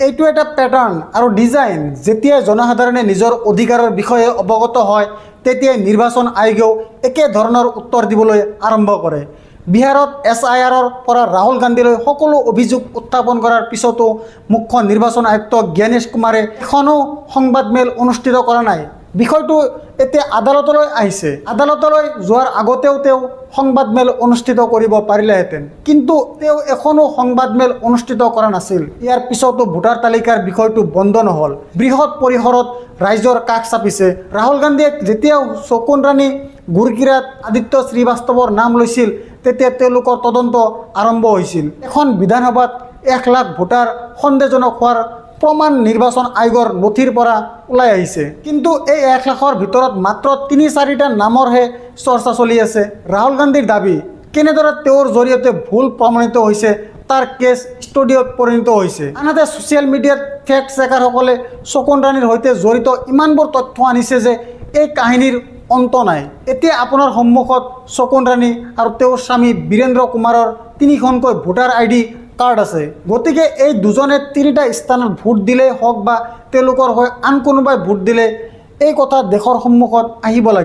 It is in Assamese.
এইটো এটা প্যাটাৰ্ন আৰু ডিজাইন যেতিয়া জনসাধাৰণে নিজৰ অধিকাৰৰ বিষয়ে অৱগত হয় তেতিয়া নিৰ্বাচন আয়োগেও একে ধৰণৰ উত্তৰ দিবলৈ আৰম্ভ কৰে। বিহাৰত SIRৰ পৰা ৰাহুল গান্ধীলৈ সকলো অভিযোগ উত্থাপন কৰাৰ পিছতো মুখ্য নিৰ্বাচন আয়ুক্ত জ্ঞানেশ কুমাৰে এখনো সংবাদমেল অনুষ্ঠিত কৰা নাই। বিষয়টো এতিয়া আদালতলৈ আহিছে। আদালতলৈ যোৱাৰ আগতেও তেওঁ সংবাদমেল অনুষ্ঠিত কৰিব পাৰিলেহেঁতেন, কিন্তু তেওঁ এখনো সংবাদমেল অনুষ্ঠিত কৰা নাছিল। ইয়াৰ পিছতো ভোটাৰ তালিকাৰ বিষয়টো বন্ধ নহ'ল। বৃহৎ পৰিসৰত ৰাইজৰ কাষ চাপিছে। ৰাহুল গান্ধীয়ে যেতিয়া শকুন ৰাণী গুৰকিৰাট আদিত্য শ্ৰীবাস্তৱৰ নাম লৈছিল তেতিয়া তেওঁলোকৰ তদন্ত আৰম্ভ হৈছিল। এখন বিধানসভাত 1 লাখ ভোটাৰ সন্দেহজনক হোৱাৰ প্ৰমাণ নিৰ্বাচন আয়োগৰ নথিৰ পৰা ওলাই আহিছে, কিন্তু এই 1 লাখৰ ভিতৰত মাত্ৰ 3-4টা নামৰহে চৰ্চা চলি আছে। ৰাহুল গান্ধীৰ দাবী কেনেদৰে তেওঁৰ জৰিয়তে ভুল প্ৰমাণিত হৈছে তাৰ কেছ ষ্টুডিঅ'ত পৰিণত হৈছে। আনহাতে ছ'চিয়েল মিডিয়াত ফেক্ট চেকাৰসকলে শকুন ৰাণীৰ সৈতে জড়িত ইমানবোৰ তথ্য আনিছে যে এই কাহিনীৰ অন্ত নাই। এতিয়া আপোনাৰ সন্মুখত শকুন ৰাণী আৰু তেওঁৰ স্বামী বীৰেন্দ্ৰ কুমাৰৰ 3খনকৈ ভোটাৰ ID কাৰ্ড আছে। গতিকে এই দুজনে 3টা স্থানত ভোট দিলেই হওক বা তেওঁলোকৰ হৈ আন কোনোবাই ভোট দিলে এই কথা দেশৰ সন্মুখত আহিব লাগে।